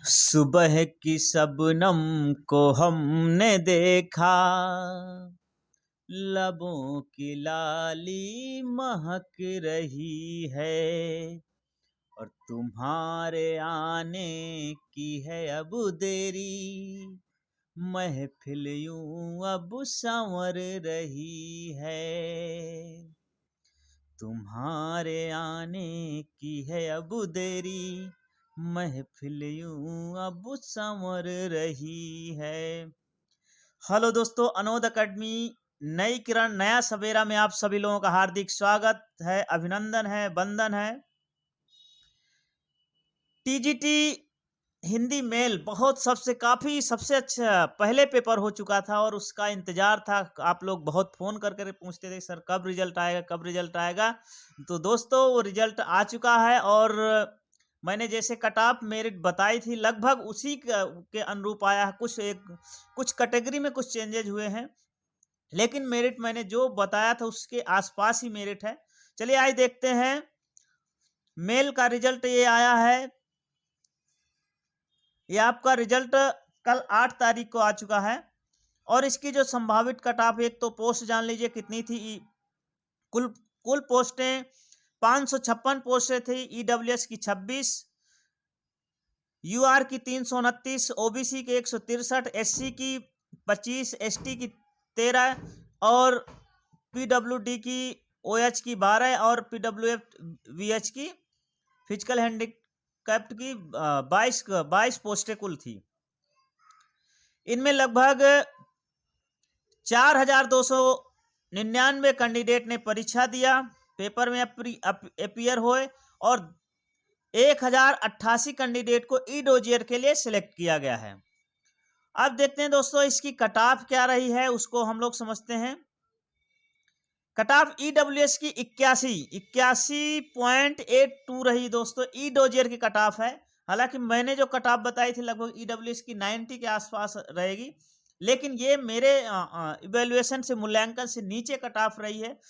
सुबह की शबनम को हमने देखा, लबों की लाली महक रही है और तुम्हारे आने की है अब देरी, महफिल यूं अब संवर रही है। तुम्हारे आने की है अब देरी, महफिल यूं अब संवर रही है। हेलो दोस्तों, अनोद अकेडमी नई किरण नया सवेरा में आप सभी लोगों का हार्दिक स्वागत है, अभिनंदन है, वंदन है। टीजीटी हिंदी मेल बहुत सबसे अच्छा पहले पेपर हो चुका था और उसका इंतजार था। आप लोग बहुत फ़ोन कर कर पूछते थे सर कब रिजल्ट आएगा, कब रिजल्ट आएगा। तो दोस्तों वो रिजल्ट आ चुका है और मैंने जैसे कट ऑफ मेरिट बताई थी लगभग उसी के अनुरूप आया है। कुछ कैटेगरी में कुछ चेंजेज हुए हैं, लेकिन मेरिट मैंने जो बताया था उसके आसपास ही मेरिट है। चलिए आज देखते हैं मेल का रिजल्ट। ये आया है, ये आपका रिजल्ट कल 8 तारीख को आ चुका है और इसकी जो संभावित कट ऑफ, एक तो पोस्ट जान लीजिए कितनी थी। कुल कुल पोस्टें 556 पोस्टें थी। ईडब्ल्यूएस की 26, यूआर की 329, ओबीसी की 163, एससी की 25, एसटी की 13 और पीडब्ल्यूडी की ओएच की 12 और पीडब्ल्यूएफ वीएच की फिजिकल हैंडीकैप्ड की 22 पोस्टें कुल थी। इनमें लगभग 4,299 कैंडिडेट ने परीक्षा दिया, पेपर में अपीयर हुए और 1,088 कैंडिडेट को ई डोजियर के लिए सिलेक्ट किया गया है। अब देखते हैं दोस्तों इसकी कट ऑफ क्या रही है, उसको हम लोग समझते हैं। कट ऑफ ईडब्ल्यूएस की 81.82 रही दोस्तों, ई डोजियर की कट ऑफ है। हालांकि मैंने जो कट ऑफ बताई थी लगभग ईडब्ल्यूएस की 90 के आसपास रहेगी, लेकिन ये मेरे इवेल्युएशन से, मूल्यांकन से नीचे कट ऑफ रही है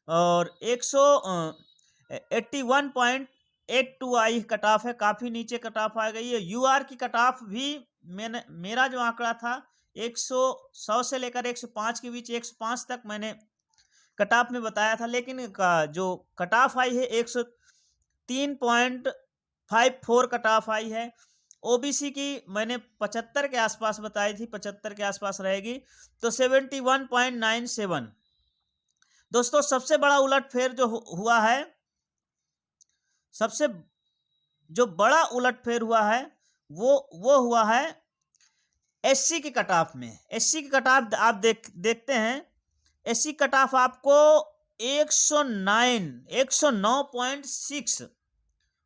और 181.82 आई कट ऑफ है, काफ़ी नीचे कट ऑफ आ गई है। यूआर की कट ऑफ भी मेरा जो आंकड़ा था 100 से लेकर 105 के बीच, 105 तक मैंने कट ऑफ में बताया था, लेकिन जो कट ऑफ आई है 103.54 कट ऑफ आई है। ओबीसी की मैंने 75 के आसपास बताई थी, 75 के आसपास रहेगी, तो 71.97। दोस्तों सबसे बड़ा उलटफेर जो हुआ है, सबसे जो बड़ा उलटफेर हुआ है वो हुआ है एससी की कट ऑफ में। एससी की कट ऑफ आप देखते हैं, एससी कट ऑफ आपको 109.6।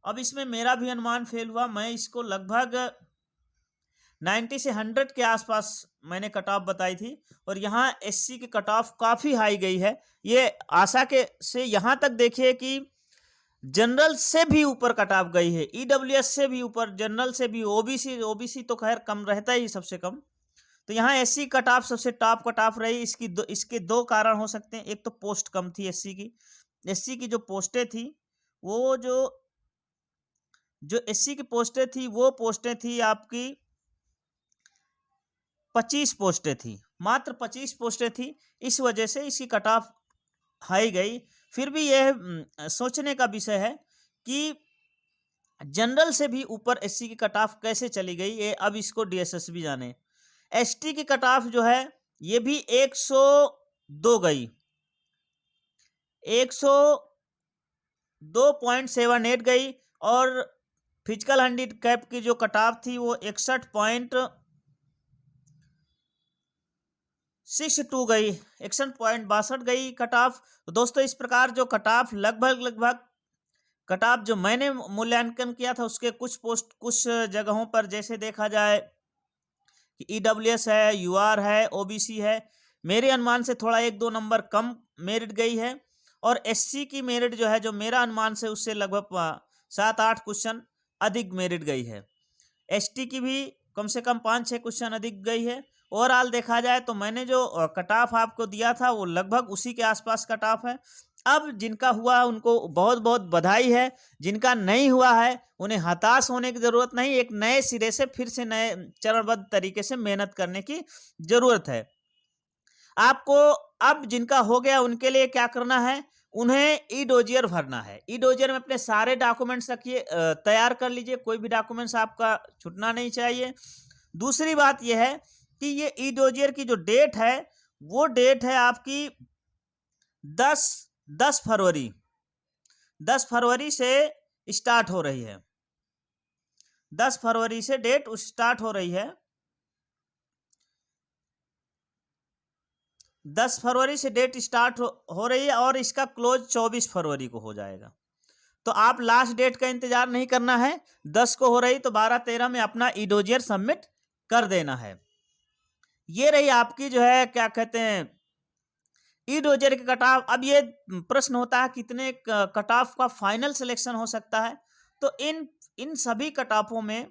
अब इसमें मेरा भी अनुमान फेल हुआ, मैं इसको लगभग 90 से 100 के आसपास मैंने कट ऑफ बताई थी और यहाँ एससी की कट ऑफ काफ़ी हाई गई है। ये आशा के से यहाँ तक देखिए कि जनरल से भी ऊपर कट ऑफ गई है, ईडब्ल्यूएस से भी ऊपर, जनरल से भी, ओबीसी तो खैर कम रहता ही, सबसे कम। तो यहाँ एससी कट ऑफ सबसे टॉप कट ऑफ रही। इसके दो कारण हो सकते हैं। एक तो पोस्ट कम थी एससी की जो पोस्टें थी, वो जो एससी की पोस्टें थी वो पोस्टें थी आपकी 25 पोस्टें थी, मात्र 25 पोस्टें थी, इस वजह से इसकी कट ऑफ हाई गई। फिर भी यह सोचने का विषय है कि जनरल से भी ऊपर एससी की कट ऑफ कैसे चली गई, ये अब इसको डीएसएसबी जाने। एसटी की कट ऑफ जो है ये भी 102 गई, 102.78 गई और फिजिकल हैंडीकैप की जो कट ऑफ थी वो 61.62 गई, 61.62 गई कट ऑफ। तो दोस्तों इस प्रकार जो कट ऑफ लगभग कट ऑफ जो मैंने मूल्यांकन किया था उसके कुछ जगहों पर जैसे देखा जाए कि ईडब्ल्यूएस है, यूआर है, ओबीसी है, मेरे अनुमान से थोड़ा 1-2 नंबर कम मेरिट गई है और एससी की मेरिट जो है, जो मेरा अनुमान से उससे लगभग 7-8 क्वेश्चन अधिक मेरिट गई है। एसटी की भी कम से कम 5-6 क्वेश्चन अधिक गई है। ओवरऑल देखा जाए तो मैंने जो कट ऑफ आपको दिया था वो लगभग उसी के आसपास कट ऑफ है। अब जिनका हुआ उनको बहुत बहुत बधाई है, जिनका नहीं हुआ है उन्हें हताश होने की ज़रूरत नहीं, एक नए सिरे से फिर से नए चरणबद्ध तरीके से मेहनत करने की ज़रूरत है। आपको अब जिनका हो गया उनके लिए क्या करना है, उन्हें ई डोजियर भरना है। ई डोजियर में अपने सारे डॉक्यूमेंट्स रखिए, तैयार कर लीजिए, कोई भी डॉक्यूमेंट्स आपका छूटना नहीं चाहिए। दूसरी बात यह है कि ये ई डोजियर की जो डेट है वो डेट है आपकी 10 फरवरी 10 फरवरी से स्टार्ट हो रही है। 10 फरवरी से डेट स्टार्ट हो रही है। 10 फरवरी से डेट स्टार्ट हो रही है और इसका क्लोज 24 फरवरी को हो जाएगा। तो आप लास्ट डेट का इंतजार नहीं करना है, 10 को हो रही तो 12-13 में अपना ई डोजियर सबमिट कर देना है। ये रही आपकी जो है क्या कहते हैं ई डोजियर के कट ऑफ। अब ये प्रश्न होता है कितने कट ऑफ का फाइनल सिलेक्शन हो सकता है, तो इन सभी कट ऑफों में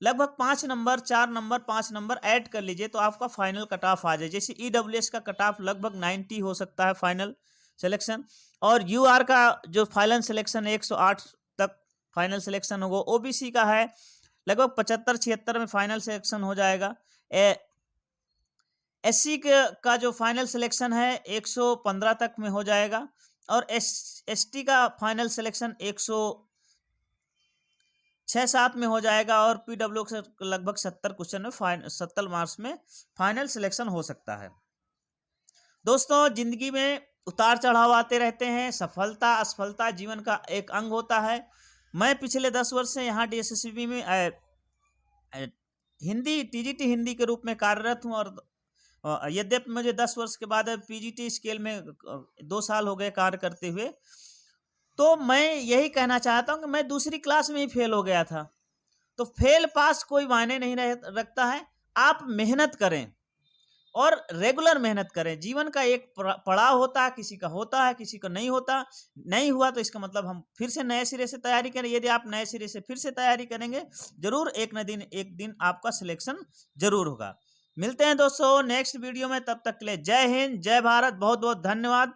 लगभग 5 नंबर 4 नंबर 5 नंबर ऐड कर लीजिए तो आपका फाइनल कट ऑफ आ जाए। जैसे ईडब्ल्यूएस का कट ऑफ लगभग 90 हो सकता है फाइनल सिलेक्शन, और यूआर का जो फाइनल सिलेक्शन 108 तक फाइनल सिलेक्शन होगा। ओबीसी का है लगभग 75-76 में फाइनल सिलेक्शन हो जाएगा। एससी का जो फाइनल सिलेक्शन है 115 तक में हो जाएगा, और एसटी का फाइनल सिलेक्शन 106-7 में हो जाएगा, और पीडब्ल्यू से लगभग 70 क्वेश्चन में 70 मार्क्स में फाइनल सिलेक्शन हो सकता है। दोस्तों, जिंदगी में उतार चढ़ाव आते रहते हैं, सफलता असफलता जीवन का एक अंग होता है। मैं पिछले 10 वर्ष से यहाँ डीएसएसबी में हिंदी टीजीटी हिंदी के रूप में कार्यरत हूँ, और यद्यपि मुझे 10 वर्ष के बाद पीजीटी स्केल में 2 साल हो गए कार्य करते हुए, तो मैं यही कहना चाहता हूँ कि मैं दूसरी क्लास में ही फेल हो गया था। तो फेल पास कोई मायने नहीं रखता है। आप मेहनत करें और रेगुलर मेहनत करें। जीवन का एक पड़ाव होता है, किसी का होता है किसी का नहीं होता। नहीं हुआ तो इसका मतलब हम फिर से नए सिरे से तैयारी करें। यदि आप नए सिरे से फिर से तैयारी करेंगे जरूर एक दिन आपका सिलेक्शन जरूर होगा। मिलते हैं दोस्तों नेक्स्ट वीडियो में, तब तक के लिए जय हिंद जय भारत, बहुत बहुत धन्यवाद।